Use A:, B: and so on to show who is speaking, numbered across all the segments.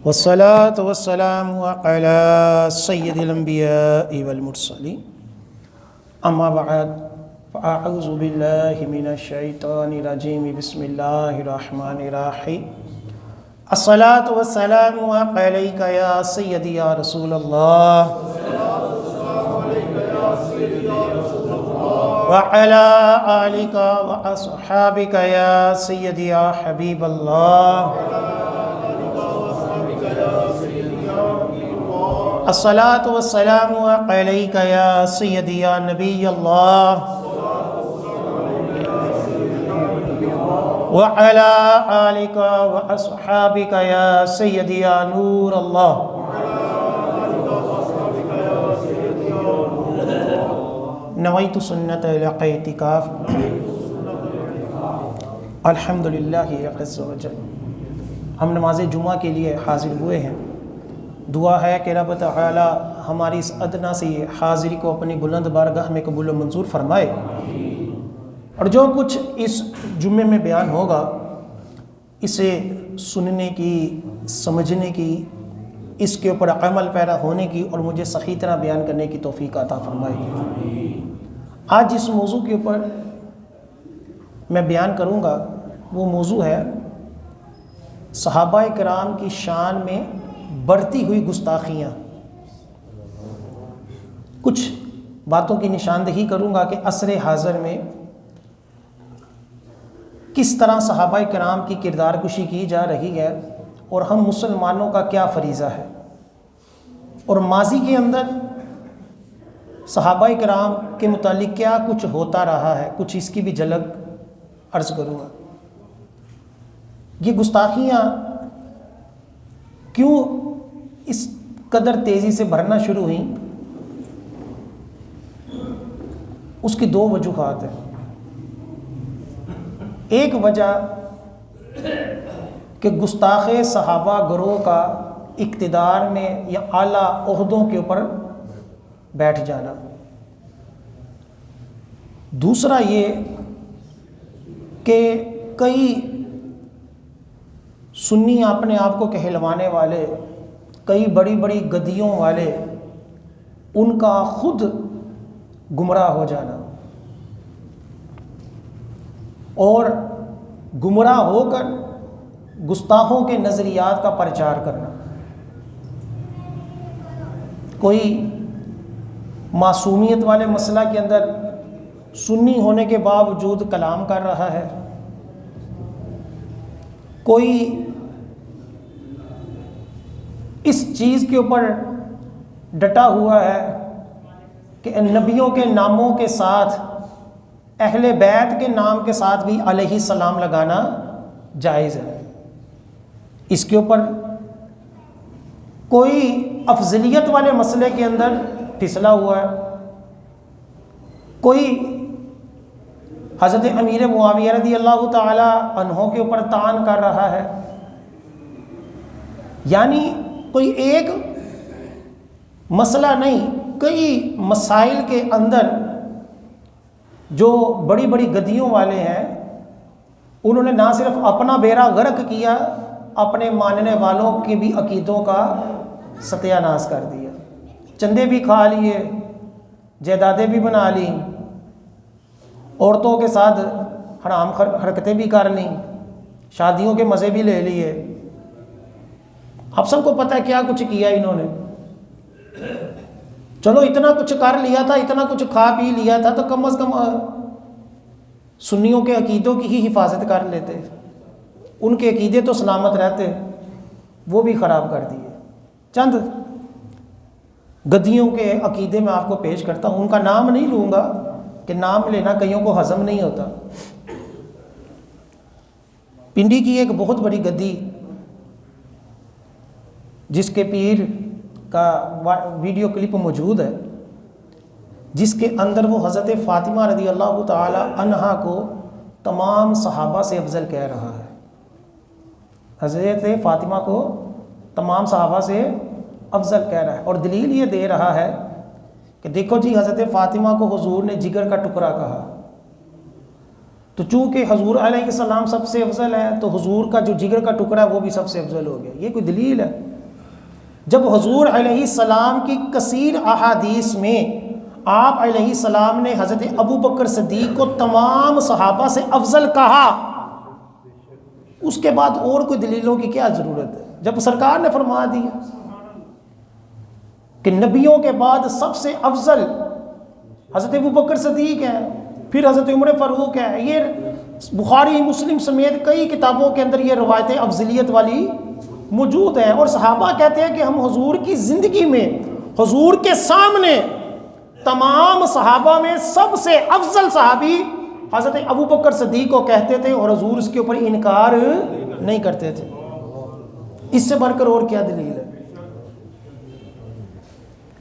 A: والصلاة والسلام على سيد الأنبياء والمرسلين أما بعد فأعوذ بالله من الشيطان الرجيم بسم الله الرحمن الرحيم الصلاة والسلام عليك يا سيدي يا رسول الله وعلى آلك وأصحابك يا سيدي يا حبيب الله الصلاة والسلام عليك يا سيدي يا نبي الله وعلى آلك وأصحابك يا سيدي يا نور الله نويت سنة الاعتكاف الحمد للہ عز وجل۔ ہم نماز جمعہ کے لیے حاضر ہوئے ہیں۔ دعا ہے کہ رب تعالی ہماری اس ادنا سی حاضری کو اپنی بلند بارگاہ میں قبول و منظور فرمائے، اور جو کچھ اس جمعے میں بیان ہوگا اسے سننے کی، سمجھنے کی، اس کے اوپر عمل پیرا ہونے کی اور مجھے صحیح طرح بیان کرنے کی توفیق عطا فرمائے۔ آج جس موضوع کے اوپر میں بیان کروں گا وہ موضوع ہے صحابہ کرام کی شان میں بڑھتی ہوئی گستاخیاں۔ کچھ باتوں کی نشاندہی کروں گا کہ عصر حاضر میں کس طرح صحابہ کرام کی کردار کشی کی جا رہی ہے اور ہم مسلمانوں کا کیا فریضہ ہے، اور ماضی کے اندر صحابہ کرام کے متعلق کیا کچھ ہوتا رہا ہے، کچھ اس کی بھی جھلک عرض کروں گا۔ یہ گستاخیاں کیوں اس قدر تیزی سے بڑھنا شروع ہوئیں، اس کی دو وجوہات ہیں۔ ایک وجہ کہ گستاخ صحابہ گروہ کا اقتدار میں یا اعلیٰ عہدوں کے اوپر بیٹھ جانا۔ دوسرا یہ کہ کئی سنی اپنے آپ کو کہلوانے والے، کئی بڑی بڑی گدیوں والے، ان کا خود گمراہ ہو جانا اور گمراہ ہو کر گستاخوں کے نظریات کا پرچار کرنا۔ کوئی معصومیت والے مسئلہ کے اندر سنی ہونے کے باوجود کلام کر رہا ہے، کوئی اس چیز کے اوپر ڈٹا ہوا ہے کہ نبیوں کے ناموں کے ساتھ اہل بیت کے نام کے ساتھ بھی علیہ السلام لگانا جائز ہے۔ اس کے اوپر کوئی افضلیت والے مسئلے کے اندر پھسلا ہوا ہے، کوئی حضرت امیر معاویہ رضی اللہ تعالی عنہ کے اوپر طعن کر رہا ہے، یعنی کوئی ایک مسئلہ نہیں، کئی مسائل کے اندر جو بڑی بڑی گدیوں والے ہیں انہوں نے نہ صرف اپنا بیڑا غرق کیا، اپنے ماننے والوں کے بھی عقیدوں کا ستیہ ناش کر دیا۔ چندے بھی کھا لیے، جائیدادیں بھی بنا لیں، عورتوں کے ساتھ حرام حرکتیں بھی کر لیں، شادیوں کے مزے بھی لے لیے۔ آپ سب کو پتہ ہے کیا کچھ کیا انہوں نے۔ چلو اتنا کچھ کر لیا تھا، اتنا کچھ کھا پی لیا تھا، تو کم از کم سنیوں کے عقیدوں کی ہی حفاظت کر لیتے، ان کے عقیدے تو سلامت رہتے، وہ بھی خراب کر دیے۔ چند گدیوں کے عقیدے میں آپ کو پیش کرتا ہوں، ان کا نام نہیں لوں گا کہ نام لینا کئیوں کو ہضم نہیں ہوتا۔ پنڈی کی ایک بہت بڑی گدی جس کے پیر کا ویڈیو کلپ موجود ہے، جس کے اندر وہ حضرت فاطمہ رضی اللہ تعالی عنہا کو تمام صحابہ سے افضل کہہ رہا ہے۔ حضرت فاطمہ کو تمام صحابہ سے افضل کہہ رہا ہے، اور دلیل یہ دے رہا ہے کہ دیکھو جی حضرت فاطمہ کو حضور نے جگر کا ٹکڑا کہا، تو چونکہ حضور علیہ السلام سب سے افضل ہے تو حضور کا جو جگر کا ٹکڑا ہے وہ بھی سب سے افضل ہو گیا۔ یہ کوئی دلیل ہے؟ جب حضور علیہ السلام کی کثیر احادیث میں آپ علیہ السلام نے حضرت ابو بکر صدیق کو تمام صحابہ سے افضل کہا، اس کے بعد اور کوئی دلیلوں کی کیا ضرورت ہے؟ جب سرکار نے فرما دیا کہ نبیوں کے بعد سب سے افضل حضرت ابو بکر صدیق ہے، پھر حضرت عمر فاروق ہے، یہ بخاری مسلم سمیت کئی کتابوں کے اندر یہ روایتیں افضلیت والی موجود ہیں، اور صحابہ کہتے ہیں کہ ہم حضور کی زندگی میں حضور کے سامنے تمام صحابہ میں سب سے افضل صحابی حضرت ابو بکر صدیق کو کہتے تھے، اور حضور اس کے اوپر انکار نہیں کرتے تھے۔ اس سے بڑھ کر اور کیا دلیل ہے؟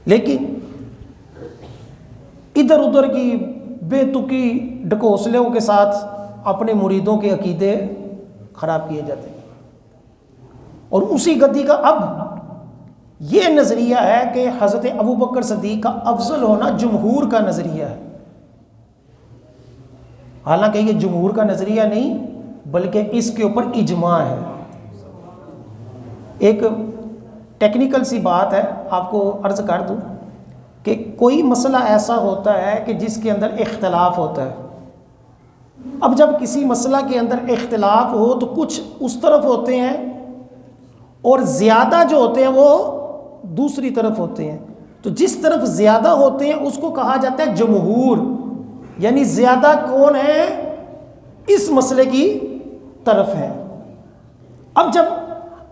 A: لیکن ادھر ادھر کی بے تکی ڈکوسلوں کے ساتھ اپنے مریدوں کے عقیدے خراب کیے جاتے ہیں، اور اسی گدی کا اب یہ نظریہ ہے کہ حضرت ابو بکر صدیق کا افضل ہونا جمہور کا نظریہ ہے، حالانکہ یہ جمہور کا نظریہ نہیں بلکہ اس کے اوپر اجماع ہے۔ ایک ٹیکنیکل سی بات ہے، آپ کو عرض کر دوں کہ کوئی مسئلہ ایسا ہوتا ہے کہ جس کے اندر اختلاف ہوتا ہے۔ اب جب کسی مسئلہ کے اندر اختلاف ہو تو کچھ اس طرف ہوتے ہیں اور زیادہ جو ہوتے ہیں وہ دوسری طرف ہوتے ہیں، تو جس طرف زیادہ ہوتے ہیں اس کو کہا جاتا ہے جمہور، یعنی زیادہ کون ہے؟ اس مسئلے کی طرف ہے۔ اب جب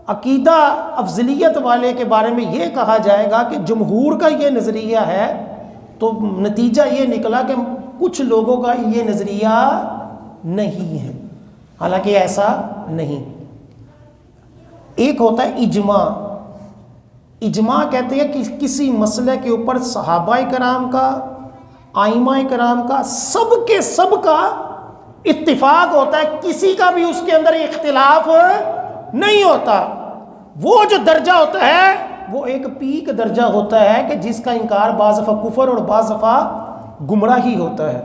A: عقیدہ افضلیت والے کے بارے میں یہ کہا جائے گا کہ جمہور کا یہ نظریہ ہے، تو نتیجہ یہ نکلا کہ کچھ لوگوں کا یہ نظریہ نہیں ہے، حالانکہ ایسا نہیں۔ ایک ہوتا ہے اجماع۔ اجماع کہتے ہیں کہ کسی مسئلے کے اوپر صحابہ کرام کا، ائمہ کرام کا، سب کے سب کا اتفاق ہوتا ہے، کسی کا بھی اس کے اندر اختلاف نہیں ہوتا۔ وہ جو درجہ ہوتا ہے وہ ایک پیک درجہ ہوتا ہے کہ جس کا انکار بعض دفعہ کفر اور بعض دفعہ گمراہی ہوتا ہے۔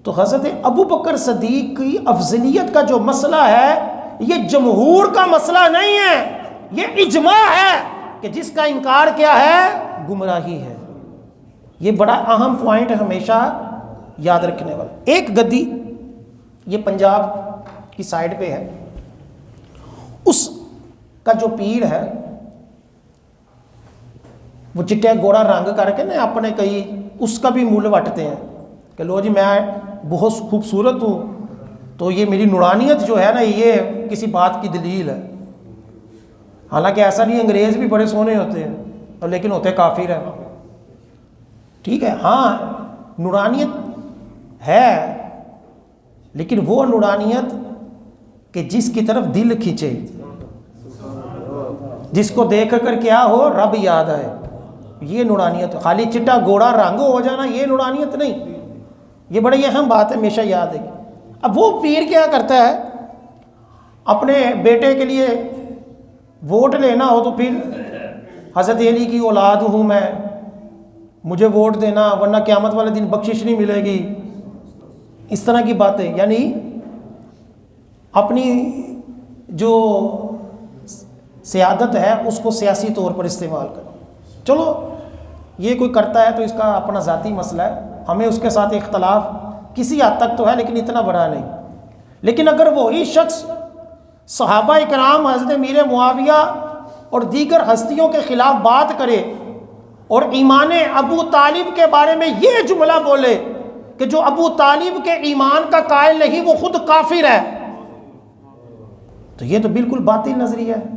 A: تو حضرت ابو بکر صدیق کی افضلیت کا جو مسئلہ ہے یہ جمہور کا مسئلہ نہیں ہے، یہ اجماع ہے کہ جس کا انکار کیا ہے؟ گمراہی ہے۔ یہ بڑا اہم پوائنٹ ہے، ہمیشہ یاد رکھنے والا۔ ایک گدی یہ پنجاب کی سائڈ پہ ہے، اس کا جو پیر ہے وہ چٹیا گوڑا رنگ کر کے نا اپنے کئی اس کا بھی مول وٹتے ہیں کہ لو جی میں بہت خوبصورت ہوں تو یہ میری نورانیت جو ہے نا یہ کسی بات کی دلیل ہے۔ حالانکہ ایسا نہیں، انگریز بھی بڑے سونے ہوتے ہیں اور لیکن ہوتے کافر ہیں۔ ٹھیک ہے، ہاں نورانیت ہے، لیکن وہ نورانیت کہ جس کی طرف دل کھینچے، جس کو دیکھ کر کیا ہو؟ رب یاد آئے، یہ نورانیت۔ خالی چٹا گوڑا رنگ ہو جانا یہ نورانیت نہیں، یہ بڑی اہم بات ہے، ہمیشہ یاد ہے۔ اب وہ پیر کیا کرتا ہے؟ اپنے بیٹے کے لیے ووٹ لینا ہو تو پھر حضرت علی کی اولاد ہوں میں، مجھے ووٹ دینا ورنہ قیامت والے دن بخشش نہیں ملے گی، اس طرح کی باتیں، یعنی اپنی جو سیادت ہے اس کو سیاسی طور پر استعمال کرنا۔ چلو یہ کوئی کرتا ہے تو اس کا اپنا ذاتی مسئلہ ہے، ہمیں اس کے ساتھ اختلاف کسی حد تک تو ہے لیکن اتنا بڑا نہیں۔ لیکن اگر وہی شخص صحابہ کرام، حضرت میر معاویہ اور دیگر ہستیوں کے خلاف بات کرے اور ایمان ابو طالب کے بارے میں یہ جملہ بولے کہ جو ابو طالب کے ایمان کا قائل نہیں وہ خود کافر ہے، تو یہ تو بالکل باطل نظریہ ہے،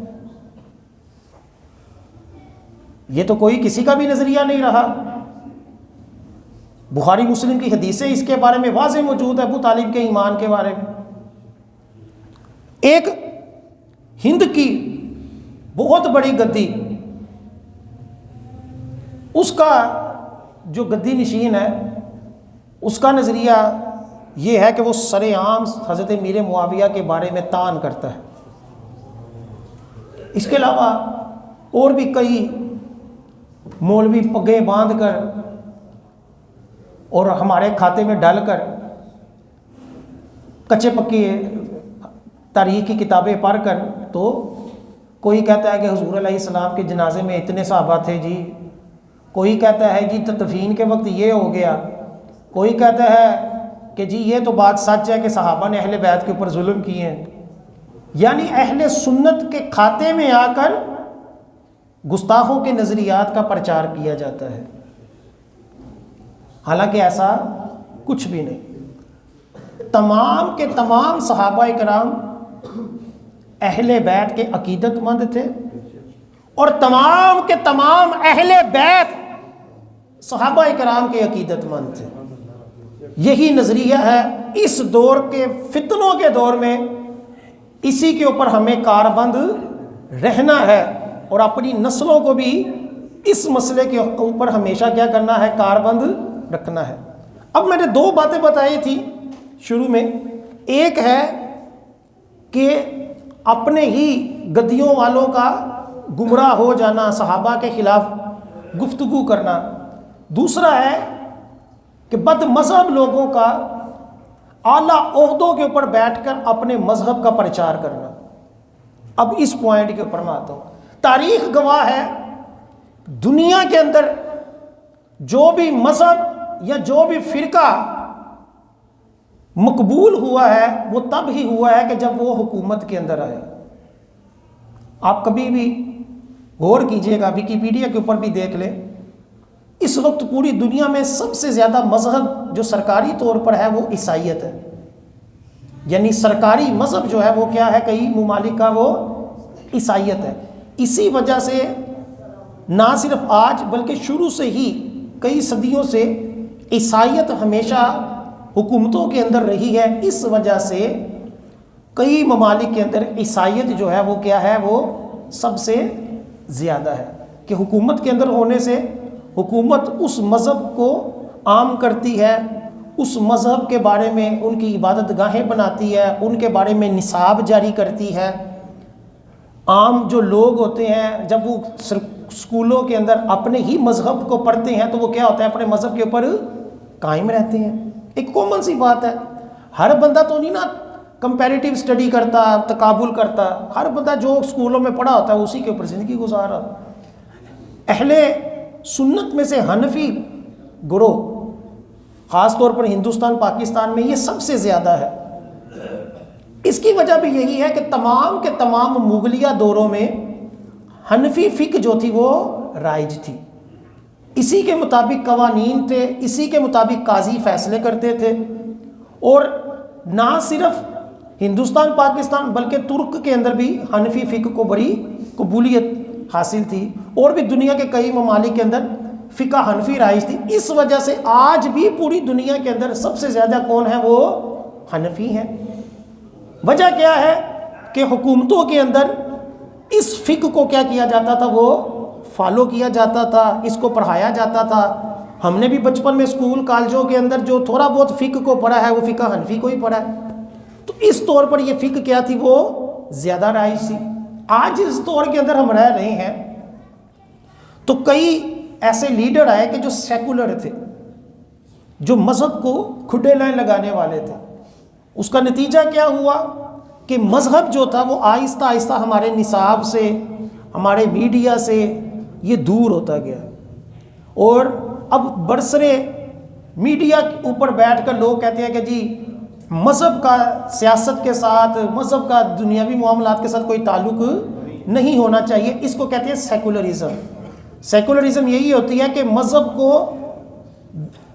A: یہ تو کوئی کسی کا بھی نظریہ نہیں رہا۔ بخاری مسلم کی حدیثیں اس کے بارے میں واضح موجود ہے، ابو طالب کے ایمان کے بارے میں۔ ایک ہند کی بہت بڑی گدی، اس کا جو گدی نشین ہے اس کا نظریہ یہ ہے کہ وہ سر عام حضرت میر معاویہ کے بارے میں طعن کرتا ہے۔ اس کے علاوہ اور بھی کئی مولوی پگے باندھ کر اور ہمارے کھاتے میں ڈال کر کچے پکے تاریخ کی کتابیں پڑھ کر تو کوئی کہتا ہے کہ حضور علیہ السلام کے جنازے میں اتنے صحابہ تھے جی، کوئی کہتا ہے جی تدفین کے وقت یہ ہو گیا، کوئی کہتا ہے کہ جی یہ تو بات سچ ہے کہ صحابہ نے اہل بیت کے اوپر ظلم کیے ہیں۔ یعنی اہل سنت کے کھاتے میں آ کر گستاخوں کے نظریات کا پرچار کیا جاتا ہے، حالانکہ ایسا کچھ بھی نہیں۔ تمام کے تمام صحابہ کرام اہل بیت کے عقیدت مند تھے، اور تمام کے تمام اہل بیت صحابہ کرام کے عقیدت مند تھے۔ یہی نظریہ ہے اس دور کے فتنوں کے دور میں، اسی کے اوپر ہمیں کاربند رہنا ہے، اور اپنی نسلوں کو بھی اس مسئلے کے اوپر ہمیشہ کیا کرنا ہے، کاربند رکھنا ہے۔ اب میں نے دو باتیں بتائی تھی شروع میں، ایک ہے کہ اپنے ہی گدیوں والوں کا گمراہ ہو جانا، صحابہ کے خلاف گفتگو کرنا، دوسرا ہے کہ بد مذہب لوگوں کا اعلیٰ عہدوں کے اوپر بیٹھ کر اپنے مذہب کا پرچار کرنا۔ اب اس پوائنٹ کے اوپر میں آتا ہوں۔ تاریخ گواہ ہے، دنیا کے اندر جو بھی مذہب یا جو بھی فرقہ مقبول ہوا ہے وہ تب ہی ہوا ہے کہ جب وہ حکومت کے اندر آیا۔ آپ کبھی بھی غور کیجئے گا، ویکیپیڈیا کے اوپر بھی دیکھ لیں، اس وقت پوری دنیا میں سب سے زیادہ مذہب جو سرکاری طور پر ہے وہ عیسائیت ہے، یعنی سرکاری مذہب جو ہے وہ کیا ہے، کئی ممالک کا وہ عیسائیت ہے۔ اسی وجہ سے نہ صرف آج بلکہ شروع سے ہی کئی صدیوں سے عیسائیت ہمیشہ حکومتوں کے اندر رہی ہے۔ اس وجہ سے کئی ممالک کے اندر عیسائیت جو ہے وہ کیا ہے، وہ سب سے زیادہ ہے، کہ حکومت کے اندر ہونے سے حکومت اس مذہب کو عام کرتی ہے، اس مذہب کے بارے میں ان کی عبادت گاہیں بناتی ہے، ان کے بارے میں نصاب جاری کرتی ہے۔ عام جو لوگ ہوتے ہیں جب وہ اسکولوں کے اندر اپنے ہی مذہب کو پڑھتے ہیں تو وہ کیا ہوتا ہے، اپنے مذہب کے اوپر قائم رہتے ہیں۔ ایک کامن سی بات ہے، ہر بندہ تو نہیں نا کمپیریٹیو اسٹڈی کرتا، تقابل کرتا، ہر بندہ جو اسکولوں میں پڑھا ہوتا ہے اسی کے اوپر زندگی گزارا۔ اہل سنت میں سے حنفی گروہ خاص طور پر ہندوستان پاکستان میں یہ سب سے زیادہ ہے۔ اس کی وجہ بھی یہی ہے کہ تمام کے تمام مغلیہ دوروں میں حنفی فقہ جو تھی وہ رائج تھی، اسی کے مطابق قوانین تھے، اسی کے مطابق قاضی فیصلے کرتے تھے، اور نہ صرف ہندوستان پاکستان بلکہ ترک کے اندر بھی حنفی فقہ کو بڑی قبولیت حاصل تھی، اور بھی دنیا کے کئی ممالک کے اندر فقہ حنفی رائج تھی۔ اس وجہ سے آج بھی پوری دنیا کے اندر سب سے زیادہ کون ہے، وہ حنفی ہیں۔ وجہ کیا ہے کہ حکومتوں کے اندر اس فقہ کو کیا کیا جاتا تھا، وہ فالو کیا جاتا تھا، اس کو پڑھایا جاتا تھا۔ ہم نے بھی بچپن میں اسکول کالجوں کے اندر جو تھوڑا بہت فقہ کو پڑھا ہے وہ فقہ حنفی کو ہی پڑھا ہے، تو اس طور پر یہ فقہ کیا تھی، وہ زیادہ رائج تھی۔ آج اس دور کے اندر ہم رہ رہے ہیں تو کئی ایسے لیڈر آئے کہ جو سیکولر تھے، جو مذہب کو کھڈے لائن لگانے والے تھے۔ اس کا نتیجہ کیا ہوا کہ مذہب جو تھا وہ آہستہ آہستہ ہمارے نصاب سے، ہمارے میڈیا سے یہ دور ہوتا گیا، اور اب برسرے میڈیا کے اوپر بیٹھ کر لوگ کہتے ہیں کہ جی مذہب کا سیاست کے ساتھ، مذہب کا دنیاوی معاملات کے ساتھ کوئی تعلق نہیں ہونا چاہیے۔ اس کو کہتے ہیں سیکولرزم۔ سیکولرزم یہی ہوتی ہے کہ مذہب کو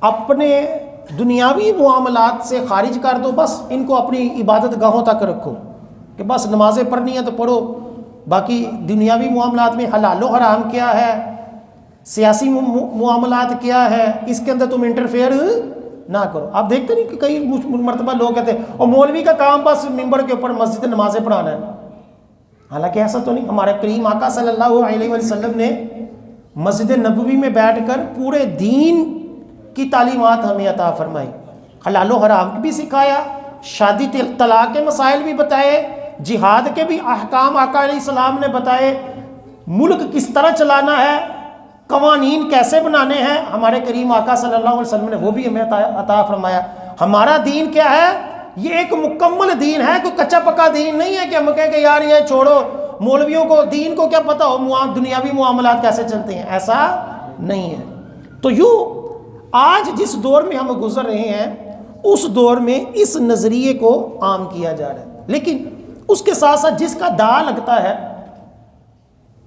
A: اپنے دنیاوی معاملات سے خارج کر دو، بس ان کو اپنی عبادت گاہوں تک رکھو، کہ بس نمازیں پڑھنی ہیں تو پڑھو، باقی دنیاوی معاملات میں حلال و حرام کیا ہے، سیاسی معاملات کیا ہے، اس کے اندر تم انٹرفیئر نہ کرو۔ آپ دیکھتے نہیں کہ کئی مرتبہ لوگ کہتے ہیں اور مولوی کا کام بس ممبر کے اوپر مسجد نمازیں پڑھانا ہے، حالانکہ ایسا تو نہیں۔ ہمارے کریم آقا صلی اللہ علیہ وسلم نے مسجد نبوی میں بیٹھ کر پورے دین کی تعلیمات ہمیں عطا فرمائی، حلال و حرام بھی سکھایا، شادی طلاق کے مسائل بھی بتائے، جہاد کے بھی احکام آقا علیہ السلام نے بتائے، ملک کس طرح چلانا ہے، قوانین کیسے بنانے ہیں، ہمارے کریم آقا صلی اللہ علیہ وسلم نے وہ بھی ہمیں عطا فرمایا۔ ہمارا دین کیا ہے، یہ ایک مکمل دین ہے، کوئی کچا پکا دین نہیں ہے کہ ہم کہیں کہ یار یہ چھوڑو مولویوں کو دین کو کیا پتہ ہو دنیاوی معاملات کیسے چلتے ہیں، ایسا نہیں ہے۔ تو یوں آج جس دور میں ہم گزر رہے ہیں اس دور میں اس نظریے کو عام کیا جا رہا ہے، لیکن اس کے ساتھ ساتھ جس کا داع لگتا ہے،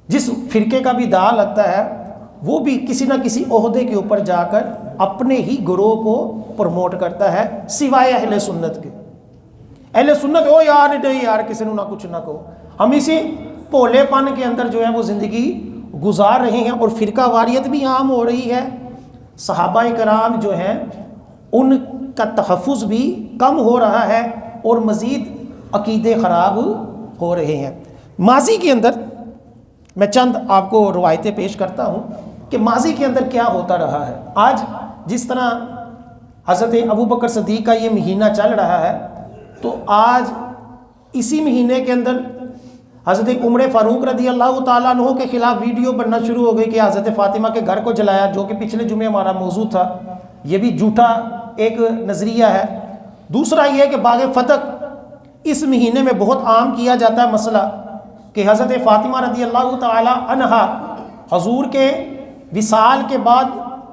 A: جس فرقے کا بھی داع لگتا ہے، وہ بھی کسی نہ کسی عہدے کے اوپر جا کر اپنے ہی گروہ کو پروموٹ کرتا ہے، سوائے اہل سنت کے۔ اہل سنت او یار نہیں یار کسی نے نہ کچھ نہ کہو، ہم اسی پولے پن کے اندر جو ہے وہ زندگی گزار رہے ہیں، اور فرقہ واریت بھی عام ہو رہی ہے۔ صحابہ کرام جو ہیں ان کا تحفظ بھی کم ہو رہا ہے، اور مزید عقیدے خراب ہو رہے ہیں۔ ماضی کے اندر میں چند آپ کو روایتیں پیش کرتا ہوں کہ ماضی کے اندر کیا ہوتا رہا ہے۔ آج جس طرح حضرت ابوبکر صدیق کا یہ مہینہ چل رہا ہے، تو آج اسی مہینے کے اندر حضرت عمر فاروق رضی اللہ تعالیٰ عنہ کے خلاف ویڈیو بننا شروع ہو گئی کہ حضرت فاطمہ کے گھر کو جلایا، جو کہ پچھلے جمعے ہمارا موضوع تھا۔ یہ بھی جھوٹا ایک نظریہ ہے۔ دوسرا یہ ہے کہ باغ فتح اس مہینے میں بہت عام کیا جاتا ہے مسئلہ کہ حضرت فاطمہ رضی اللہ تعالی عنہا حضور کے وصال کے بعد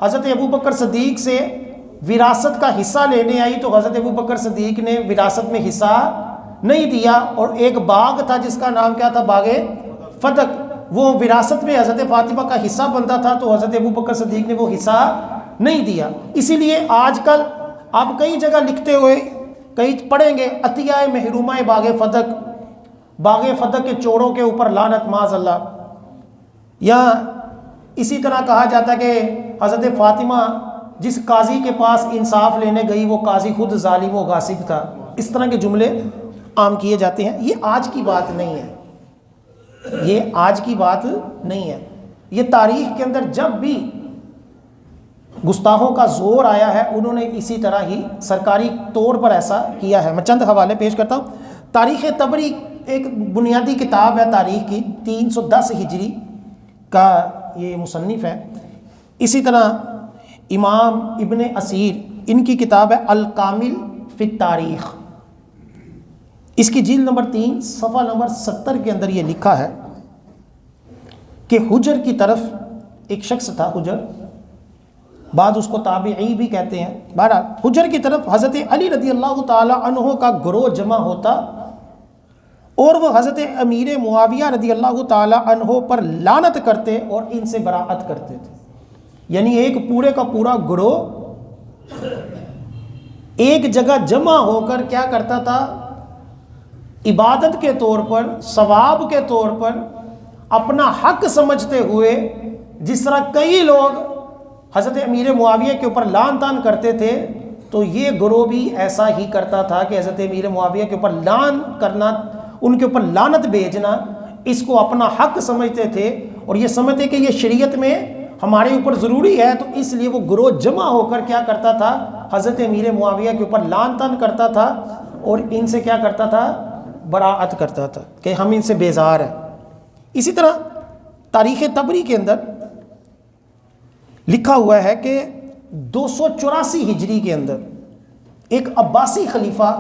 A: حضرت ابوبکر صدیق سے وراثت کا حصہ لینے آئی، تو حضرت ابوبکر صدیق نے وراثت میں حصہ نہیں دیا، اور ایک باغ تھا جس کا نام کیا تھا، باغ فتح، وہ وراثت میں حضرت فاطمہ کا حصہ بنتا تھا، تو حضرت ابوبکر صدیق نے وہ حصہ نہیں دیا۔ اسی لیے آج کل آپ کئی جگہ لکھتے ہوئے کئی پڑھیں گے عطیہ محرومہ باغ فتح، باغ فتح کے چوڑوں کے اوپر لعنت معاذ اللہ۔ یا اسی طرح کہا جاتا ہے کہ حضرت فاطمہ جس قاضی کے پاس انصاف لینے گئی وہ قاضی خود ظالم و غاصب تھا۔ اس طرح کے جملے عام کیے جاتے ہیں۔ یہ آج کی بات نہیں ہے، یہ آج کی بات نہیں ہے، یہ تاریخ کے اندر جب بھی گستاخوں کا زور آیا ہے انہوں نے اسی طرح ہی سرکاری طور پر ایسا کیا ہے۔ میں چند حوالے پیش کرتا ہوں۔ تاریخ طبری ایک بنیادی کتاب ہے تاریخ کی، 310 ہجری کا یہ مصنف ہے۔ اسی طرح امام ابن اسیر ان کی کتاب ہے الکامل فی التاریخ، اس کی جلد نمبر 3 صفحہ نمبر 70 کے اندر یہ لکھا ہے کہ حجر کی طرف ایک شخص تھا، حجر بعد اس کو تابعی بھی کہتے ہیں، بہرحال حجر کی طرف حضرت علی رضی اللہ تعالی عنہ کا گروہ جمع ہوتا، اور وہ حضرت امیر معاویہ رضی اللہ تعالی عنہ پر لعنت کرتے اور ان سے براءت کرتے تھے۔ یعنی ایک پورے کا پورا گروہ ایک جگہ جمع ہو کر کیا کرتا تھا، عبادت کے طور پر، ثواب کے طور پر، اپنا حق سمجھتے ہوئے، جس طرح کئی لوگ حضرت امیر معاویہ کے اوپر لعن طعن کرتے تھے، تو یہ گروہ بھی ایسا ہی کرتا تھا کہ حضرت امیر معاویہ کے اوپر لعن کرنا، ان کے اوپر لعنت بھیجنا، اس کو اپنا حق سمجھتے تھے، اور یہ سمجھتے کہ یہ شریعت میں ہمارے اوپر ضروری ہے، تو اس لیے وہ گروہ جمع ہو کر کیا کرتا تھا، حضرت امیر معاویہ کے اوپر لعن طعن کرتا تھا، اور ان سے کیا کرتا تھا، براءت کرتا تھا کہ ہم ان سے بیزار ہیں۔ اسی طرح تاریخ طبری کے اندر لکھا ہوا ہے کہ 284 ہجری کے اندر ایک عباسی خلیفہ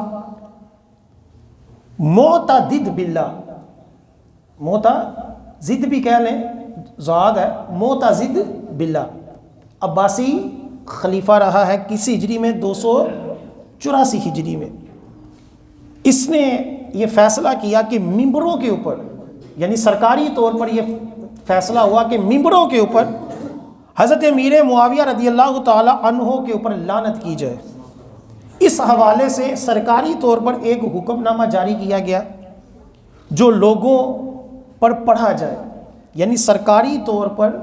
A: معتضد باللہ، معتضد بھی کہہ لیں، زاد ہے، معتضد باللہ، عباسی خلیفہ رہا ہے کسی ہجری میں، 284 ہجری میں۔ اس نے یہ فیصلہ کیا کہ ممبروں کے اوپر، یعنی سرکاری طور پر یہ فیصلہ ہوا کہ ممبروں کے اوپر حضرت امیر معاویہ رضی اللہ تعالی عنہ کے اوپر لعنت کی جائے۔ اس حوالے سے سرکاری طور پر ایک حکم نامہ جاری کیا گیا جو لوگوں پر پڑھا جائے، یعنی سرکاری طور پر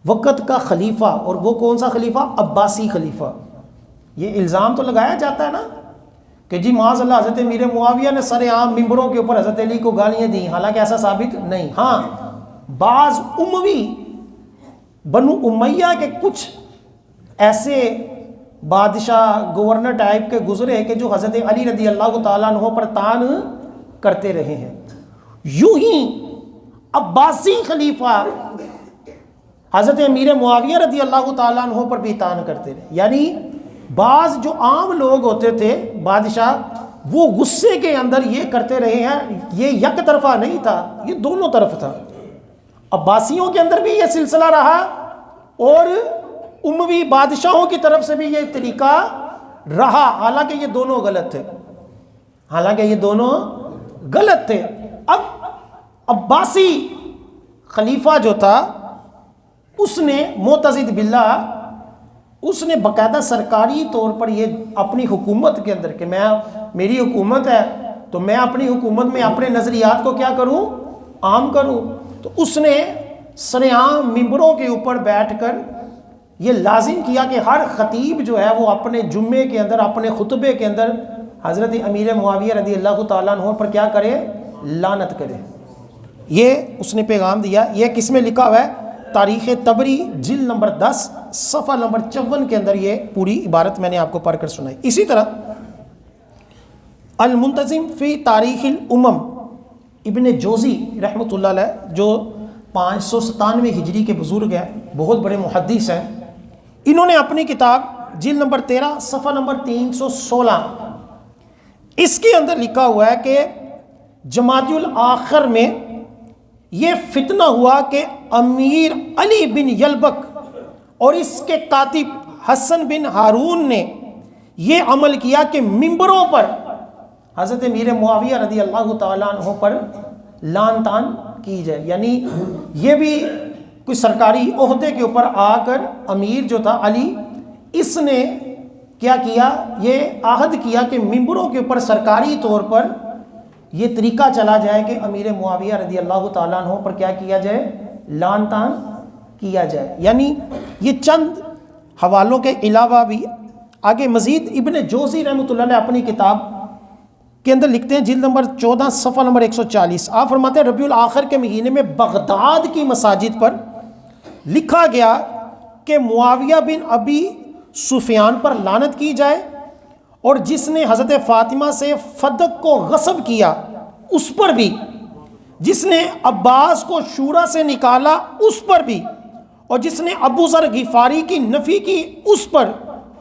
A: وقت کا خلیفہ، اور وہ کون سا خلیفہ، عباسی خلیفہ۔ یہ الزام تو لگایا جاتا ہے نا کہ جی معاذ اللہ حضرت امیر معاویہ نے سر عام ممبروں کے اوپر حضرت علی کو گالیاں دیں، حالانکہ ایسا ثابت نہیں۔ ہاں بعض اموی بنو امیہ کے کچھ ایسے بادشاہ گورنر ٹائپ کے گزرے کہ جو حضرت علی رضی اللہ تعالیٰ عنہ پر طعن کرتے رہے ہیں۔ یوں ہی عباسی خلیفہ حضرت امیر معاویہ رضی اللہ تعالیٰ عنہ پر بھی طعن کرتے رہے، یعنی بعض جو عام لوگ ہوتے تھے، بادشاہ، وہ غصے کے اندر یہ کرتے رہے ہیں، یہ یک طرفہ نہیں تھا، یہ دونوں طرف تھا۔ عباسیوں کے اندر بھی یہ سلسلہ رہا اور اموی بادشاہوں کی طرف سے بھی یہ طریقہ رہا، حالانکہ یہ دونوں غلط تھے، حالانکہ یہ دونوں غلط تھے۔ اب عباسی خلیفہ جو تھا اس نے معتضد باللہ، اس نے باقاعدہ سرکاری طور پر یہ اپنی حکومت کے اندر کہ میری حکومت ہے تو میں اپنی حکومت میں اپنے نظریات کو کیا کروں، عام کروں۔ تو اس نے سرعام ممبروں کے اوپر بیٹھ کر یہ لازم کیا کہ ہر خطیب جو ہے وہ اپنے جمعے کے اندر، اپنے خطبے کے اندر حضرت امیر معاویہ رضی اللہ تعالیٰ عنہ پر کیا کرے، لعنت کرے۔ یہ اس نے پیغام دیا۔ یہ کس میں لکھا ہوا ہے؟ تاریخ طبری جلد نمبر 10 صفحہ نمبر 54 کے اندر یہ پوری عبارت میں نے آپ کو پڑھ کر سنائی۔ اسی طرح المنتظم فی تاریخ الامم ابن جوزی رحمۃ اللہ علیہ، جو 597 ہجری کے بزرگ ہیں، بہت بڑے محدث ہیں، انہوں نے اپنی کتاب جلد نمبر 13 صفحہ نمبر 316 اس کے اندر لکھا ہوا ہے کہ جمادی الاخر میں یہ فتنہ ہوا کہ امیر علی بن یلبک اور اس کے کاتب حسن بن ہارون نے یہ عمل کیا کہ ممبروں پر حضرت امیر معاویہ رضی اللہ تعالیٰ عنہ پر لعن طعن کی جائے، یعنی یہ بھی کوئی سرکاری عہدے کے اوپر آ کر امیر جو تھا علی، اس نے کیا کیا، یہ عہد کیا کہ ممبروں کے اوپر سرکاری طور پر یہ طریقہ چلا جائے کہ امیر معاویہ رضی اللہ تعالیٰ عنہ پر کیا کیا جائے، لعن طعن کیا جائے۔ یعنی یہ چند حوالوں کے علاوہ بھی آگے مزید ابن جوزی رحمۃ اللہ علیہ اپنی کتاب کے اندر لکھتے ہیں جلد نمبر 14 صفحہ نمبر 140، آپ فرماتے ہیں ربیع الاخر کے مہینے میں بغداد کی مساجد پر لکھا گیا کہ معاویہ بن ابی سفیان پر لعنت کی جائے، اور جس نے حضرت فاطمہ سے فدق کو غصب کیا اس پر بھی، جس نے عباس کو شورا سے نکالا اس پر بھی، اور جس نے ابو ذر غفاری کی نفی کی اس پر،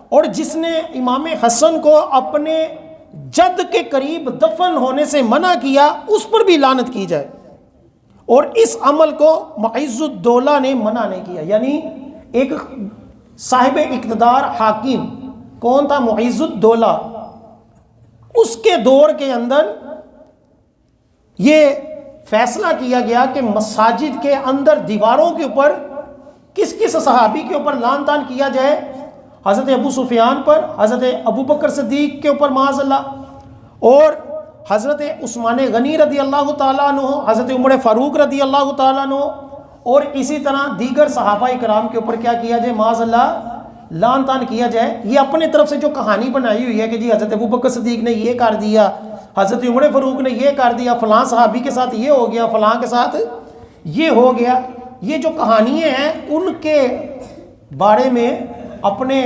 A: اور جس نے امام حسن کو اپنے جد کے قریب دفن ہونے سے منع کیا اس پر بھی لعنت کی جائے۔ اور اس عمل کو معز الدولہ نے منع نہیں کیا، یعنی ایک صاحب اقتدار حاکم کون تھا؟ معز الدولہ، اس کے دور کے اندر یہ فیصلہ کیا گیا کہ مساجد کے اندر دیواروں کے اوپر کس کس صحابی کے اوپر لعن طعن کیا جائے، حضرت ابو سفیان پر، حضرت ابو بکر صدیق کے اوپر معاذ اللہ، اور حضرت عثمان غنی رضی اللہ تعالیٰ عنہ، حضرت عمر فاروق رضی اللہ تعالیٰ عنہ، اور اسی طرح دیگر صحابہ کرام کے اوپر کیا کیا جائے، معاذ اللہ لعن طعن کیا جائے۔ یہ اپنے طرف سے جو کہانی بنائی ہوئی ہے کہ جی حضرت ابو بکر صدیق نے یہ کر دیا، حضرت عمر فاروق نے یہ کر دیا، فلاں صحابی کے ساتھ یہ ہو گیا، فلاں کے ساتھ یہ ہو گیا، یہ جو کہانیاں ہیں ان کے بارے میں اپنے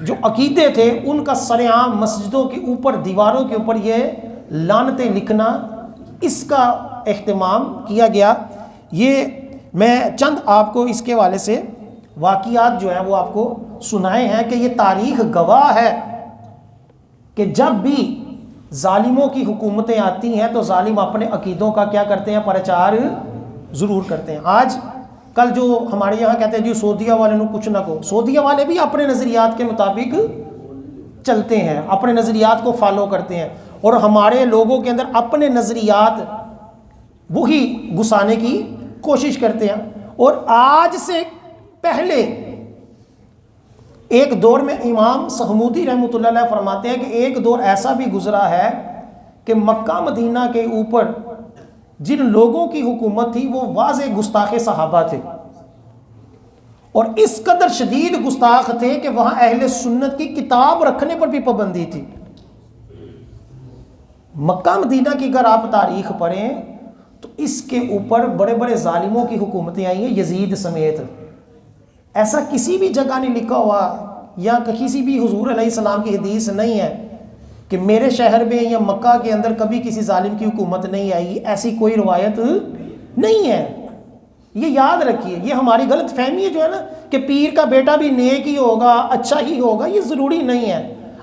A: جو عقیدے تھے ان کا سرعام مسجدوں کے اوپر، دیواروں کے اوپر یہ لعنتیں لکھنا، اس کا اہتمام کیا گیا۔ یہ میں چند آپ کو اس کے حوالے سے واقعات جو ہیں وہ آپ کو سنائے ہیں کہ یہ تاریخ گواہ ہے کہ جب بھی ظالموں کی حکومتیں آتی ہیں تو ظالم اپنے عقیدوں کا کیا کرتے ہیں، پرچار ضرور کرتے ہیں۔ آج کل جو ہمارے یہاں کہتے ہیں جی سعودیہ والے نے کچھ نہ کو، سعودیہ والے بھی اپنے نظریات کے مطابق چلتے ہیں، اپنے نظریات کو فالو کرتے ہیں، اور ہمارے لوگوں کے اندر اپنے نظریات وہی گھسانے کی کوشش کرتے ہیں۔ اور آج سے پہلے ایک دور میں امام سہمودی رحمۃ اللہ علیہ فرماتے ہیں کہ ایک دور ایسا بھی گزرا ہے کہ مکہ مدینہ کے اوپر جن لوگوں کی حکومت تھی وہ واضح گستاخ صحابہ تھے، اور اس قدر شدید گستاخ تھے کہ وہاں اہل سنت کی کتاب رکھنے پر بھی پابندی تھی۔ مکہ مدینہ کی اگر آپ تاریخ پڑھیں تو اس کے اوپر بڑے بڑے ظالموں کی حکومتیں آئی ہیں، یزید سمیت۔ ایسا کسی بھی جگہ نہیں لکھا ہوا یا کسی بھی حضور علیہ السلام کی حدیث نہیں ہے کہ میرے شہر میں یا مکہ کے اندر کبھی کسی ظالم کی حکومت نہیں آئی، ایسی کوئی روایت نہیں ہے۔ یہ یاد رکھیے، یہ ہماری غلط فہمی ہے جو ہے نا کہ پیر کا بیٹا بھی نیک ہی ہوگا، اچھا ہی ہوگا، یہ ضروری نہیں ہے۔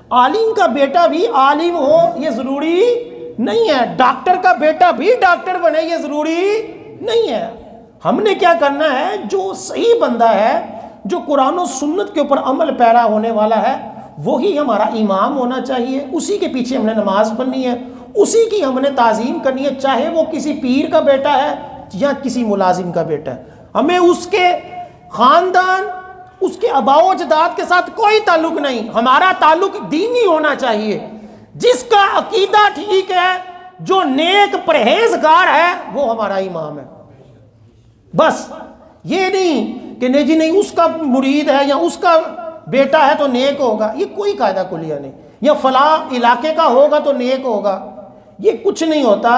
A: عالم کا بیٹا بھی عالم ہو یہ ضروری نہیں ہے، ڈاکٹر کا بیٹا بھی ڈاکٹر بنے یہ ضروری نہیں ہے۔ ہم نے کیا کرنا ہے، جو صحیح بندہ ہے، جو قرآن و سنت کے اوپر عمل پیرا ہونے والا ہے، وہی ہمارا امام ہونا چاہیے، اسی کے پیچھے ہم نے نماز پڑھنی ہے، اسی کی ہم نے تعظیم کرنی ہے، چاہے وہ کسی پیر کا بیٹا ہے یا کسی ملازم کا بیٹا ہے۔ ہمیں اس کے خاندان، اس کے آباء و اجداد کے ساتھ کوئی تعلق نہیں، ہمارا تعلق دینی ہونا چاہیے۔ جس کا عقیدہ ٹھیک ہے، جو نیک پرہیزگار ہے، وہ ہمارا امام ہے۔ بس یہ نہیں کہ نہیں جی نہیں اس کا مرید ہے یا اس کا بیٹا ہے تو نیک ہوگا، یہ کوئی قاعدہ کلیہ نہیں، یا فلاں علاقے کا ہوگا تو نیک ہوگا، یہ کچھ نہیں ہوتا۔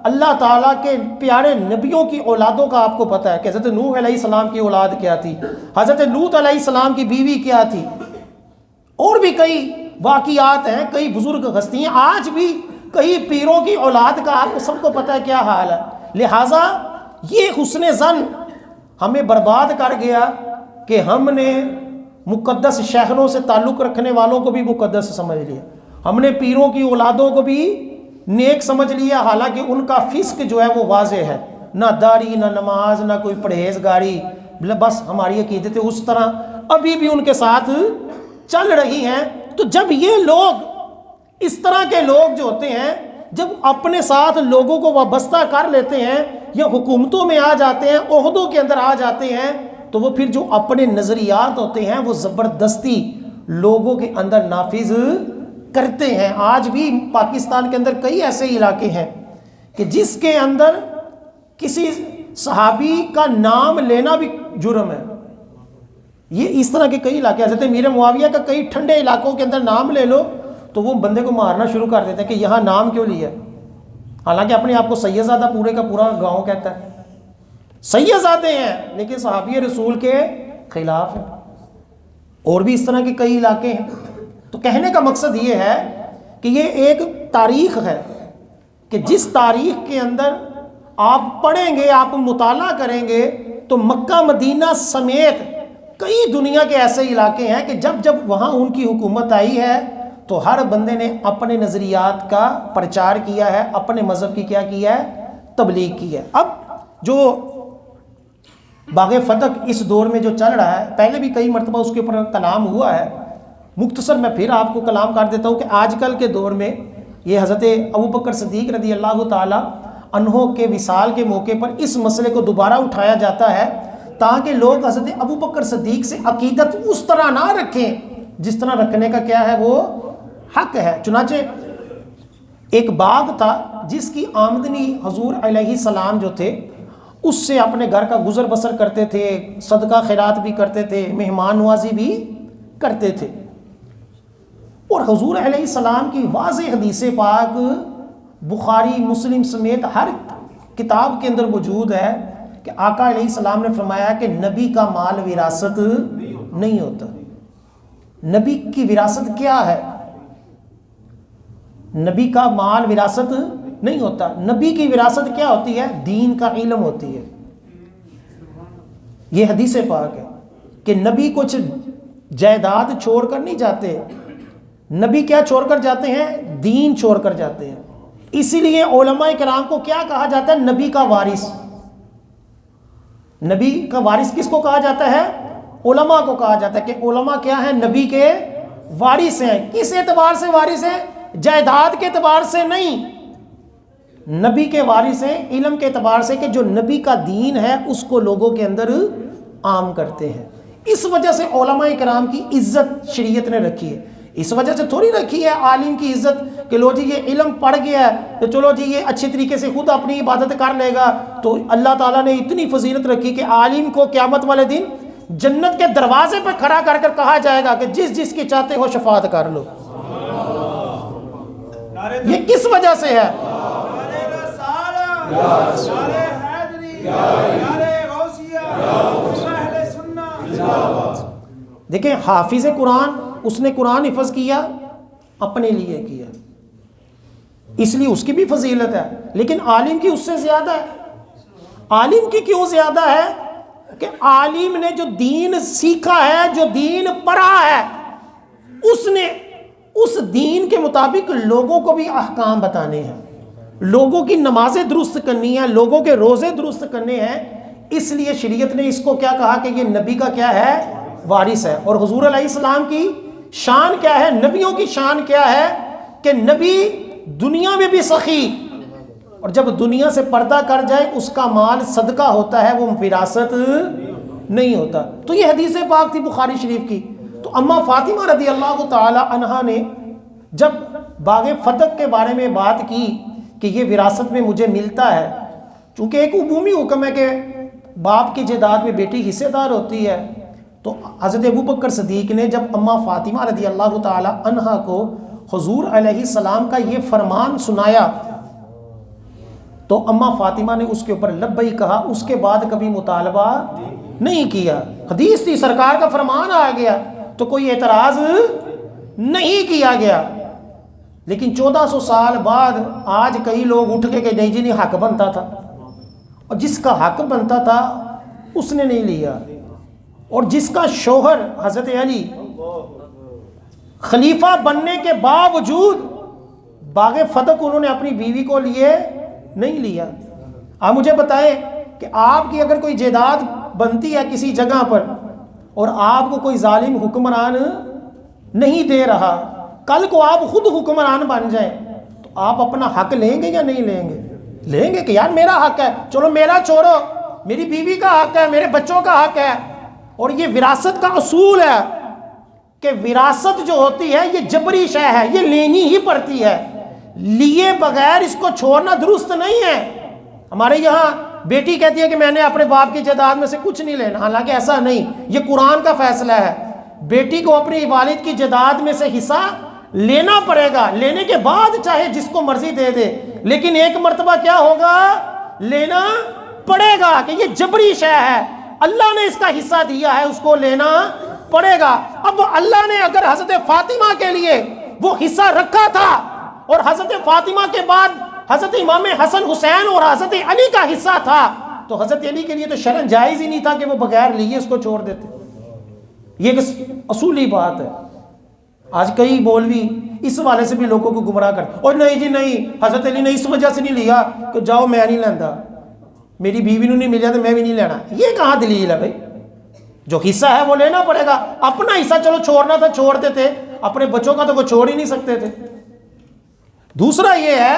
A: اللہ تعالیٰ کے پیارے نبیوں کی اولادوں کا آپ کو پتہ ہے کہ حضرت نوح علیہ السلام کی اولاد کیا تھی، حضرت لوط علیہ السلام کی بیوی کیا تھی، اور بھی کئی واقعات ہیں، کئی بزرگ ہستیاں، آج بھی کئی پیروں کی اولاد کا آپ کو سب کو پتہ ہے کیا حال ہے۔ لہٰذا یہ حسن ظن ہمیں برباد کر گیا کہ ہم نے مقدس شہروں سے تعلق رکھنے والوں کو بھی مقدس سمجھ لیا، ہم نے پیروں کی اولادوں کو بھی نیک سمجھ لیا، حالانکہ ان کا فسق جو ہے وہ واضح ہے، نہ داڑھی نہ نماز نہ کوئی پرہیزگاری، بس ہماری عقیدتیں اس طرح ابھی بھی ان کے ساتھ چل رہی ہیں۔ تو جب یہ لوگ، اس طرح کے لوگ جو ہوتے ہیں، جب اپنے ساتھ لوگوں کو وابستہ کر لیتے ہیں یا حکومتوں میں آ جاتے ہیں، عہدوں کے اندر آ جاتے ہیں، تو وہ پھر جو اپنے نظریات ہوتے ہیں وہ زبردستی لوگوں کے اندر نافذ کرتے ہیں۔ آج بھی پاکستان کے اندر کئی ایسے علاقے ہیں کہ جس کے اندر کسی صحابی کا نام لینا بھی جرم ہے۔ یہ اس طرح کے کئی علاقے، حضرت امیر معاویہ کا کئی ٹھنڈے علاقوں کے اندر نام لے لو تو وہ بندے کو مارنا شروع کر دیتے ہیں کہ یہاں نام کیوں لیا، حالانکہ اپنے آپ کو سیدزادہ پورے کا پورا گاؤں کہتا ہے، سیدزادے ہیں لیکن صحابی رسول کے خلاف ہیں۔ اور بھی اس طرح کے کئی علاقے ہیں۔ تو کہنے کا مقصد یہ ہے کہ یہ ایک تاریخ ہے کہ جس تاریخ کے اندر آپ پڑھیں گے، آپ مطالعہ کریں گے، تو مکہ مدینہ سمیت کئی دنیا کے ایسے علاقے ہیں کہ جب وہاں ان کی حکومت آئی ہے تو ہر بندے نے اپنے نظریات کا پرچار کیا ہے، اپنے مذہب کی کیا کیا ہے، تبلیغ کی ہے۔ اب جو باغ فتح اس دور میں جو چل رہا ہے، پہلے بھی کئی مرتبہ اس کے اوپر کلام ہوا ہے، مختصر میں پھر آپ کو کلام کر دیتا ہوں کہ آج کل کے دور میں یہ حضرت ابوبکر صدیق رضی اللہ تعالی عنہ کے وصال کے موقع پر اس مسئلے کو دوبارہ اٹھایا جاتا ہے تاکہ لوگ حضرت ابوبکر صدیق سے عقیدت اس طرح نہ رکھیں جس طرح رکھنے کا کیا ہے، وہ حق ہے۔ چنانچہ ایک باغ تھا جس کی آمدنی حضور علیہ السلام جو تھے اس سے اپنے گھر کا گزر بسر کرتے تھے، صدقہ خیرات بھی کرتے تھے، مہمان نوازی بھی کرتے تھے۔ اور حضور علیہ السلام کی واضح حدیث پاک بخاری مسلم سمیت ہر کتاب کے اندر موجود ہے کہ آقا علیہ السلام نے فرمایا کہ نبی کا مال وراثت نہیں ہوتا۔ نبی کی وراثت کیا ہے؟ نبی کا مال وراثت نہیں ہوتا۔ نبی کی وراثت کیا ہوتی ہے؟ دین کا علم ہوتی ہے۔ یہ حدیث پاک ہے کہ نبی کچھ جائیداد چھوڑ کر نہیں جاتے، نبی کیا چھوڑ کر جاتے ہیں؟ دین چھوڑ کر جاتے ہیں۔ اسی لیے علماء کرام کو کیا کہا جاتا ہے؟ نبی کا وارث۔ نبی کا وارث کس کو کہا جاتا ہے؟ علماء کو کہا جاتا ہے کہ علماء کیا ہیں؟ نبی کے وارث ہیں۔ کس اعتبار سے وارث ہیں؟ جائیداد کے اعتبار سے نہیں، نبی کے وارث ہیں علم کے اعتبار سے کہ جو نبی کا دین ہے اس کو لوگوں کے اندر عام کرتے ہیں۔ اس وجہ سے علماء کرام کی عزت شریعت نے رکھی ہے، اس وجہ سے تھوڑی رکھی ہے عالم کی عزت کہ لو جی یہ علم پڑھ گیا ہے تو چلو جی یہ اچھی طریقے سے خود اپنی عبادت کر لے گا۔ تو اللہ تعالیٰ نے اتنی فضیلت رکھی کہ عالم کو قیامت والے دن جنت کے دروازے پہ کھڑا کر کر کہا جائے گا کہ جس کی چاہتے ہو شفاعت کر لو۔ یہ کس وجہ سے ہے؟ دیکھیں حافظ قرآن، اس نے قرآن حفظ کیا اپنے لیے کیا، اس لیے اس کی بھی فضیلت ہے، لیکن عالم کی اس سے زیادہ ہے۔ عالم کی کیوں زیادہ ہے؟ کہ عالم نے جو دین سیکھا ہے، جو دین پڑھا ہے، اس نے اس دین کے مطابق لوگوں کو بھی احکام بتانے ہیں، لوگوں کی نمازیں درست کرنی ہیں، لوگوں کے روزے درست کرنے ہیں۔ اس لیے شریعت نے اس کو کیا کہا کہ یہ نبی کا کیا ہے؟ وارث ہے۔ اور حضور علیہ السلام کی شان کیا ہے؟ نبیوں کی شان کیا ہے کہ نبی دنیا میں بھی سخی، اور جب دنیا سے پردہ کر جائے اس کا مال صدقہ ہوتا ہے، وہ وراثت نہیں ہوتا۔ تو یہ حدیث پاک تھی بخاری شریف کی۔ تو اماں فاطمہ رضی اللہ تعالی عنہا نے جب باغ فتح کے بارے میں بات کی کہ یہ وراثت میں مجھے ملتا ہے، چونکہ ایک عمومی حکم ہے کہ باپ کی جائیداد میں بیٹی حصے دار ہوتی ہے، تو حضرت ابوبکر صدیق نے جب اماں فاطمہ رضی اللہ تعالی عنہا کو حضور علیہ السلام کا یہ فرمان سنایا تو اماں فاطمہ نے اس کے اوپر لبئی کہا، اس کے بعد کبھی مطالبہ نہیں کیا۔ حدیث تھی، سرکار کا فرمان آ گیا تو کوئی اعتراض نہیں کیا گیا۔ لیکن 1400 سال بعد آج کئی لوگ اٹھ کے کہ نہیں جی نہیں، حق بنتا تھا، اور جس کا حق بنتا تھا اس نے نہیں لیا، اور جس کا شوہر حضرت علی خلیفہ بننے کے باوجود باغ فتح انہوں نے اپنی بیوی کو لیے نہیں لیا۔ آپ مجھے بتائیں کہ آپ کی اگر کوئی جائیداد بنتی ہے کسی جگہ پر اور آپ کو کوئی ظالم حکمران نہیں دے رہا، کل کو آپ خود حکمران بن جائیں تو آپ اپنا حق لیں گے یا نہیں لیں گے؟ لیں گے کہ یار میرا حق ہے، چلو میرا چھوڑو، میری بیوی کا حق ہے، میرے بچوں کا حق ہے۔ اور یہ وراثت کا اصول ہے کہ وراثت جو ہوتی ہے یہ جبری شے ہے، یہ لینی ہی پڑتی ہے، لیے بغیر اس کو چھوڑنا درست نہیں ہے۔ ہمارے یہاں بیٹی کہتی ہے کہ میں نے اپنے باپ کی جائیداد میں سے کچھ نہیں لینا، حالانکہ ایسا نہیں، یہ قرآن کا فیصلہ ہے۔ بیٹی کو اپنی والد کی جائیداد میں سے حصہ لینا پڑے گا، لینے کے بعد چاہے جس کو مرضی دے دے، لیکن ایک مرتبہ کیا ہوگا؟ لینا پڑے گا، کہ یہ جبری شے ہے، اللہ نے اس کا حصہ دیا ہے، اس کو لینا پڑے گا۔ اب اللہ نے اگر حضرت فاطمہ کے لیے وہ حصہ رکھا تھا اور حضرت فاطمہ کے بعد حضرت امام حسن حسین اور حضرت علی کا حصہ تھا، تو حضرت علی کے لیے تو شرعاً جائز ہی نہیں تھا کہ وہ بغیر لیے اس کو چھوڑ دیتے۔ یہ ایک اصولی بات ہے۔ آج کئی مولوی اس والے سے بھی لوگوں کو گمراہ کرتے، اور نہیں جی نہیں، حضرت علی نے اس وجہ سے نہیں لیا کہ جاؤ میں نہیں لینا، میری بیوی نے نہیں ملیا تو میں بھی نہیں لینا۔ یہ کہاں دلیل ہے بھائی؟ جو حصہ ہے وہ لینا پڑے گا۔ اپنا حصہ چلو چھوڑنا تھا چھوڑتے تھے، اپنے بچوں کا تو وہ چھوڑ ہی نہیں سکتے تھے۔ دوسرا یہ ہے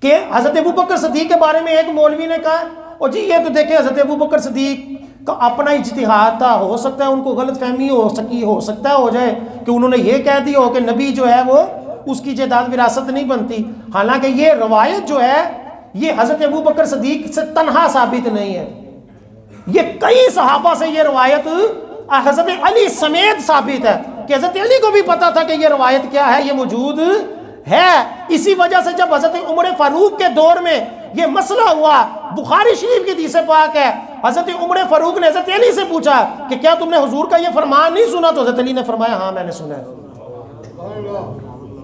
A: کہ حضرت ابوبکر صدیق کے بارے میں ایک مولوی نے کہا، اور جی یہ تو دیکھیں حضرت ابوبکر صدیق کا اپنا اجتہاد تھا، ہو سکتا ہے ان کو غلط فہمی ہو سکتا ہے ہو جائے کہ انہوں نے یہ کہہ دیا ہو کہ نبی جو ہے وہ اس کی جائیداد وراثت نہیں بنتی، حالانکہ یہ روایت جو ہے یہ حضرت ابوبکر صدیق سے تنہا ثابت نہیں ہے، یہ کئی صحابہ سے یہ روایت حضرت علی سمیت ثابت ہے کہ حضرت علی کو بھی پتا تھا کہ یہ روایت کیا ہے، یہ موجود ہے۔ اسی وجہ سے جب حضرت عمر فاروق کے دور میں یہ مسئلہ ہوا، بخاری شریف کی حدیث پاک ہے، حضرت عمر فاروق نے حضرت علی سے پوچھا کہ کیا تم نے حضور کا یہ فرمان نہیں سنا؟ تو حضرت علی نے فرمایا ہاں میں نے سنا ہے۔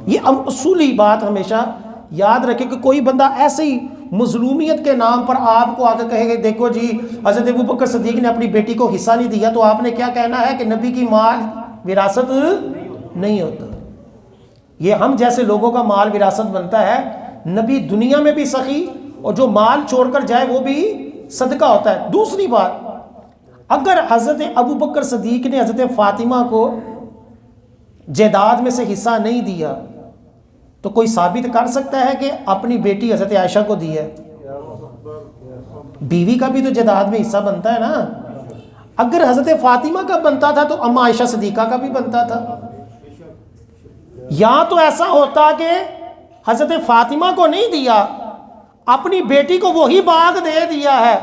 A: یہ اصولی بات ہمیشہ یاد رکھے کہ کوئی بندہ ایسے ہی مظلومیت کے نام پر آپ کو آ کے کہے گا دیکھو جی حضرت ابوبکر صدیق نے اپنی بیٹی کو حصہ نہیں دیا، تو آپ نے کیا کہنا ہے کہ نبی کی مال وراثت نہیں ہوتا۔ یہ ہم جیسے لوگوں کا مال وراثت بنتا ہے، نبی دنیا میں بھی سخی اور جو مال چھوڑ کر جائے وہ بھی صدقہ ہوتا ہے۔ دوسری بات، اگر حضرت ابوبکر صدیق نے حضرت فاطمہ کو جائیداد میں سے حصہ نہیں دیا تو کوئی ثابت کر سکتا ہے کہ اپنی بیٹی حضرت عائشہ کو دی ہے؟ بیوی کا بھی تو جائیداد میں حصہ بنتا ہے نا۔ اگر حضرت فاطمہ کا بنتا تھا تو اماں عائشہ صدیقہ کا بھی بنتا تھا۔ یا تو ایسا ہوتا کہ حضرت فاطمہ کو نہیں دیا، اپنی بیٹی کو وہی باغ دے دیا ہے،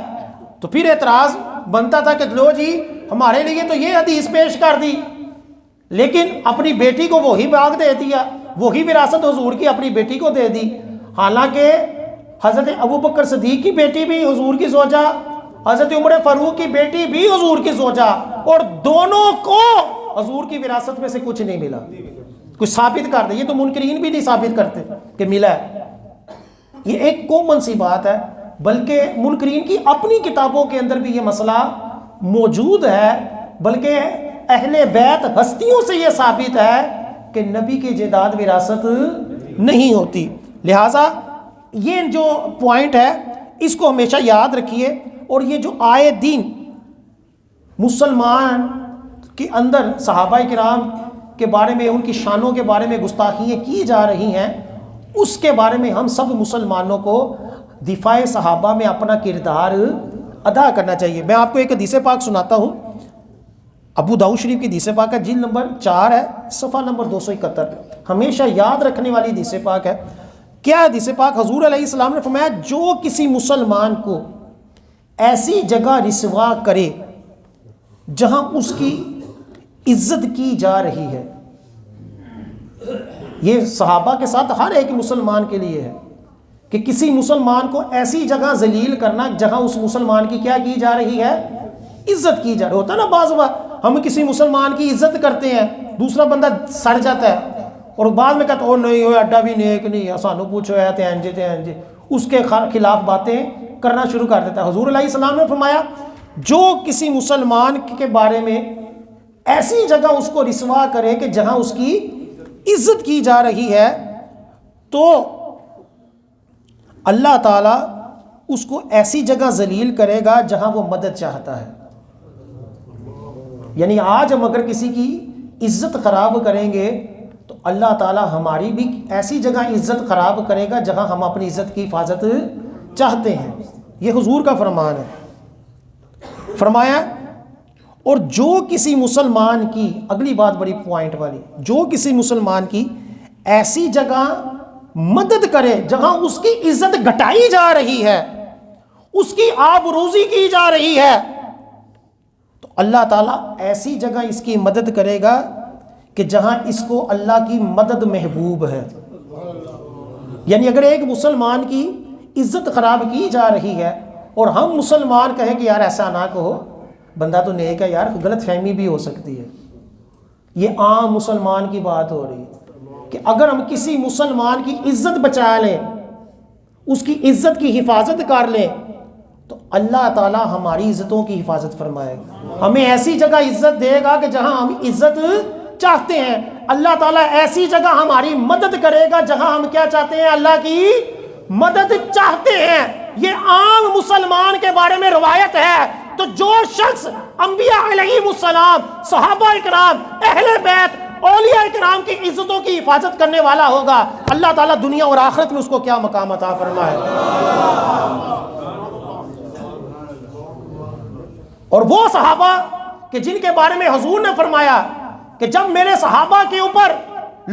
A: تو پھر اعتراض بنتا تھا کہ لو جی ہمارے لیے تو یہ حدیث پیش کر دی، لیکن اپنی بیٹی کو وہی باغ دے دیا، وہی وراثت حضور کی اپنی بیٹی کو دے دی۔ حالانکہ حضرت ابوبکر صدیق کی بیٹی بھی حضور کی زوجہ، حضرت عمر فاروق کی بیٹی بھی حضور کی زوجہ، اور دونوں کو حضور کی وراثت میں سے کچھ نہیں ملا۔ کچھ ثابت کر دے، یہ تو منکرین بھی نہیں ثابت کرتے کہ ملا ہے، یہ ایک کامن سی بات ہے، بلکہ منکرین کی اپنی کتابوں کے اندر بھی یہ مسئلہ موجود ہے، بلکہ اہل بیت ہستیوں سے یہ ثابت ہے کہ نبی کی جائیداد وراثت نہیں ہوتی۔ لہٰذا یہ جو پوائنٹ ہے اس کو ہمیشہ یاد رکھیے، اور یہ جو آئے دن مسلمان کے اندر صحابہ کرام کے بارے میں، ان کی شانوں کے بارے میں گستاخیاں کی جا رہی ہیں، اس کے بارے میں ہم سب مسلمانوں کو دفاع صحابہ میں اپنا کردار ادا کرنا چاہیے۔ میں آپ کو ایک حدیث پاک سناتا ہوں، ابو داؤد شریف کی حدیث پاک ہے، جلد نمبر 4 ہے، صفحہ نمبر 271، ہمیشہ یاد رکھنے والی حدیث پاک ہے۔ کیا حدیث پاک؟ حضور علیہ السلام نے فرمایا جو کسی مسلمان کو ایسی جگہ رسوا کرے جہاں اس کی عزت کی جا رہی ہے، یہ صحابہ کے ساتھ ہر ایک مسلمان کے لیے ہے کہ کسی مسلمان کو ایسی جگہ ذلیل کرنا جہاں اس مسلمان کی کیا کی جا رہی ہے؟ عزت کی جا رہی ہوتا ہے نا۔ بعض بار ہم کسی مسلمان کی عزت کرتے ہیں، دوسرا بندہ سڑ جاتا ہے اور بعد میں کہتا او نہیں وہ اڈا بھی نیک نہیں ہے، سانو پوچھو ہے تے انج اس کے خلاف باتیں کرنا شروع کر دیتا ہے۔ حضور علیہ السلام نے فرمایا جو کسی مسلمان کے بارے میں ایسی جگہ اس کو رسوا کرے کہ جہاں اس کی عزت کی جا رہی ہے، تو اللہ تعالیٰ اس کو ایسی جگہ ذلیل کرے گا جہاں وہ مدد چاہتا ہے۔ یعنی آج ہم اگر کسی کی عزت خراب کریں گے تو اللہ تعالیٰ ہماری بھی ایسی جگہ عزت خراب کرے گا جہاں ہم اپنی عزت کی حفاظت چاہتے ہیں۔ یہ حضور کا فرمان ہے۔ فرمایا اور جو کسی مسلمان کی، اگلی بات بڑی پوائنٹ والی، جو کسی مسلمان کی ایسی جگہ مدد کرے جہاں اس کی عزت گھٹائی جا رہی ہے، اس کی آبروزی کی جا رہی ہے، تو اللہ تعالیٰ ایسی جگہ اس کی مدد کرے گا کہ جہاں اس کو اللہ کی مدد محبوب ہے۔ یعنی اگر ایک مسلمان کی عزت خراب کی جا رہی ہے اور ہم مسلمان کہیں کہ یار ایسا نہ کہو، بندہ تو نیک ہے یار، غلط فہمی بھی ہو سکتی ہے، یہ عام مسلمان کی بات ہو رہی ہے کہ اگر ہم کسی مسلمان کی عزت بچا لیں، اس کی عزت کی حفاظت کر لیں، تو اللہ تعالیٰ ہماری عزتوں کی حفاظت فرمائے گا، ہمیں ایسی جگہ عزت دے گا کہ جہاں ہم عزت چاہتے ہیں۔ اللہ تعالیٰ ایسی جگہ ہماری مدد کرے گا جہاں ہم کیا چاہتے ہیں؟ اللہ کی مدد چاہتے ہیں۔ یہ عام مسلمان کے بارے میں روایت ہے۔ تو جو شخص انبیاء علیہ السلام، صحابہ اکرام، اہل بیت، اولیاء اکرام کی عزتوں کی حفاظت کرنے والا ہوگا، اللہ تعالیٰ دنیا اور آخرت میں اس کو کیا مقام عطا فرمائے۔ اور وہ صحابہ کہ جن کے بارے میں حضور نے فرمایا کہ جب میرے صحابہ کے اوپر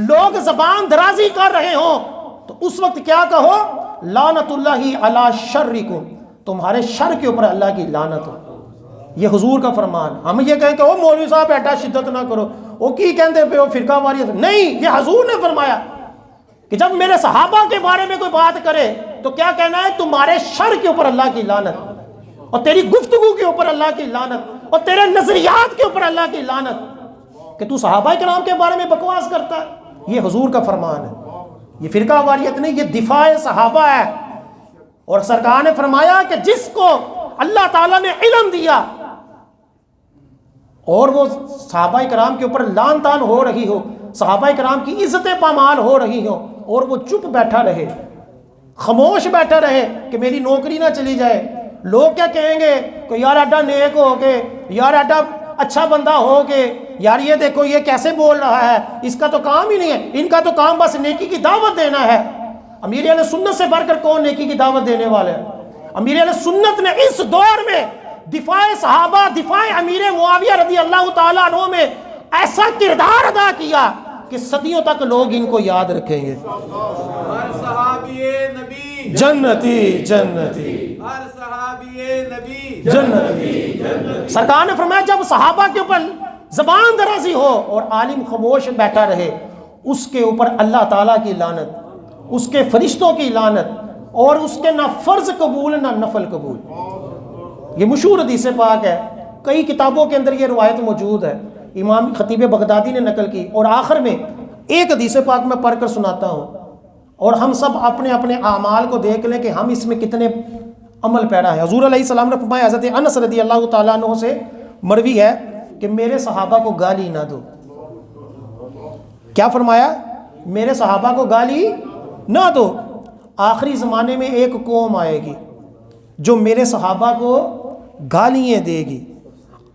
A: لوگ زبان درازی کر رہے ہوں تو اس وقت کیا کہو؟ لعنت اللہ علی شرکم، تمہارے شر کے اوپر اللہ کی لعنت ہو۔ یہ حضور کا فرمان۔ ہم یہ کہیں کہ او مولوی صاحب ایڈا شدت نہ کرو، وہ کی کہتے پہ وہ فرقہ واریت، نہیں، یہ حضور نے فرمایا کہ جب میرے صحابہ کے بارے میں کوئی بات کرے تو کیا کہنا ہے؟ تمہارے شر کے اوپر اللہ کی لعنت، اور تیری گفتگو کے اوپر اللہ کی لعنت، اور تیرے نظریات کے اوپر اللہ کی لعنت کہ تو صحابہ کرام کے بارے میں بکواس کرتا ہے۔ یہ حضور کا فرمان ہے، یہ فرقہ واریت نہیں، یہ دفاع صحابہ ہے۔ اور سرکار نے فرمایا کہ جس کو اللہ تعالیٰ نے علم دیا اور وہ صحابہ کرام کے اوپر لعن طعن ہو رہی ہو، صحابہ کرام کی عزتیں پامال ہو رہی ہو، اور وہ چپ بیٹھا رہے، خاموش بیٹھا رہے کہ میری نوکری نہ چلی جائے، لوگ کیا کہیں گے کہ یار ایڈا نیک ہو کے، یار ایڈا اچھا بندہ ہو کے، یار یہ دیکھو یہ کیسے بول رہا ہے، اس کا تو کام ہی نہیں ہے، ان کا تو کام بس نیکی کی دعوت دینا ہے۔ امیر اہل سنت سے بڑھ کر کون نیکی کی دعوت دینے والے ہیں؟ امیر اہل سنت نے اس دور میں دفاع صحابہ، دفاع امیر معاویہ رضی اللہ تعالیٰ عنہ میں ایسا کردار ادا کیا کہ صدیوں تک لوگ ان کو یاد رکھیں گے۔
B: ہر صحابی نبی
A: جنتی جنتی،
B: ہر صحابی نبی
A: جنتی۔ سرکار نے فرمایا جب صحابہ کے اوپر زبان درازی ہو اور عالم خاموش بیٹھا رہے، اس کے اوپر اللہ تعالیٰ کی لعنت، اس کے فرشتوں کی لعنت، اور اس کے نہ فرض قبول نہ نفل قبول۔ یہ مشہور حدیث پاک ہے، کئی کتابوں کے اندر یہ روایت موجود ہے، امام خطیب بغدادی نے نقل کی۔ اور آخر میں ایک حدیث پاک میں پڑھ کر سناتا ہوں، اور ہم سب اپنے اپنے اعمال کو دیکھ لیں کہ ہم اس میں کتنے عمل پیرا ہیں۔ حضور علیہ السلام نے فرمایا، حضرت انس رضی اللہ تعالیٰ عنہ سے مروی ہے کہ میرے صحابہ کو گالی نہ دو، کیا فرمایا؟ میرے صحابہ کو گالی نہ دو۔ آخری زمانے میں ایک قوم آئے گی جو میرے صحابہ کو گالیاں دے گی،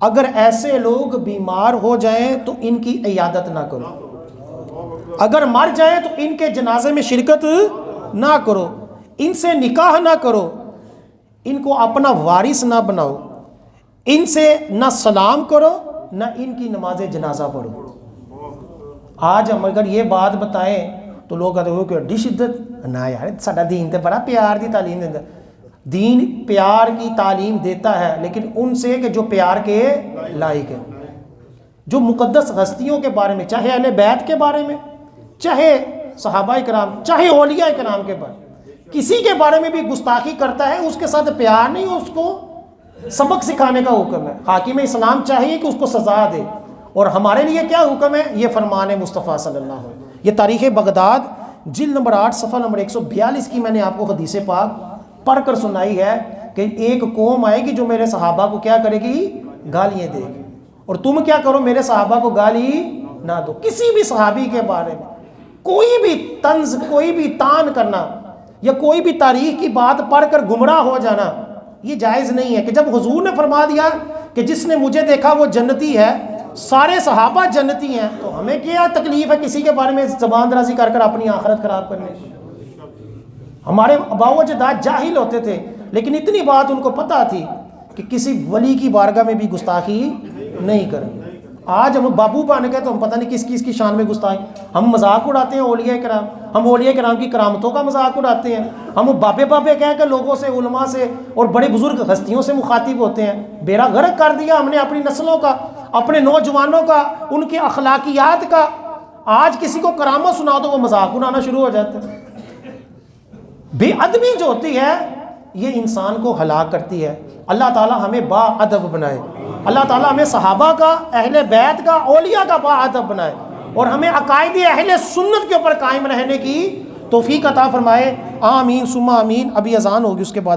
A: اگر ایسے لوگ بیمار ہو جائیں تو ان کی عیادت نہ کرو، اگر مر جائیں تو ان کے جنازے میں شرکت نہ کرو، ان سے نکاح نہ کرو، ان کو اپنا وارث نہ بناؤ، ان سے نہ سلام کرو نہ ان کی نماز جنازہ پڑھو۔ آج ہم اگر یہ بات بتائیں تو لوگ کہتے ہو کہ اڈی شدت، نہ یار ساڈا دین تے بڑا پیار دی تعلیم دیتا ہے۔ دین پیار کی تعلیم دیتا ہے، لیکن ان سے کہ جو پیار کے لائق ہے، جو مقدس ہستیوں کے بارے میں، چاہے اہل بیت کے بارے میں، چاہے صحابہ کرام، چاہے اولیاء کرام کے بارے میں، کسی کے بارے میں بھی گستاخی کرتا ہے، اس کے ساتھ پیار نہیں، اس کو سبق سکھانے کا حکم ہے۔ حاکم اسلام چاہیے کہ اس کو سزا دے، اور ہمارے لیے کیا حکم ہے؟ یہ فرمان مصطفیٰ صلی اللہ علیہ وسلم۔ یہ تاریخ بغداد جلد نمبر 8 صفحہ نمبر 142 کی میں نے آپ کو حدیث پاک پڑھ کر سنائی ہے کہ ایک قوم آئے گی جو میرے صحابہ کو کیا کرے گی؟ گالیاں دے گی، اور تم کیا کرو؟ میرے صحابہ کو گالی نہ دو۔ کسی بھی صحابی کے بارے میں کوئی بھی طنز، کوئی بھی تان کرنا یا کوئی بھی تاریخ کی بات پڑھ کر گمراہ ہو جانا یہ جائز نہیں ہے۔ کہ جب حضور نے فرما دیا کہ جس نے مجھے دیکھا وہ جنتی ہے، سارے صحابہ جنتی ہیں، تو ہمیں کیا تکلیف ہے کسی کے بارے میں زبان درازی کر کر اپنی آخرت خراب کرنے کی؟ ہمارے آباء و اجداد جاہل ہوتے تھے، لیکن اتنی بات ان کو پتہ تھی کہ کسی ولی کی بارگاہ میں بھی گستاخی نہیں کرنی۔ آج ہم بابو بن گئے تو ہم پتہ نہیں کس کس کی شان میں گستاخی، ہم مذاق اڑاتے ہیں اولیاء کرام، ہم اولیاء کرام کی کرامتوں کا مذاق اڑاتے ہیں، ہم بابے بابے کہہ کے لوگوں سے، علماء سے اور بڑے بزرگ ہستیوں سے مخاطب ہوتے ہیں۔ بیڑا غرق کر دیا ہم نے اپنی نسلوں کا، اپنے نوجوانوں کا، ان کے اخلاقیات کا۔ آج کسی کو کرامت سناؤ تو وہ مذاق اڑانا شروع ہو جاتا ہے۔ بے ادبی جو ہوتی ہے یہ انسان کو ہلاک کرتی ہے۔ اللہ تعالیٰ ہمیں با ادب بنائے، اللہ تعالیٰ ہمیں صحابہ کا، اہل بیت کا، اولیاء کا با ادب بنائے، اور ہمیں عقائد اہل سنت کے اوپر قائم رہنے کی توفیق عطا فرمائے۔ آمین ثم آمین۔ ابھی اذان ہوگی، اس کے بعد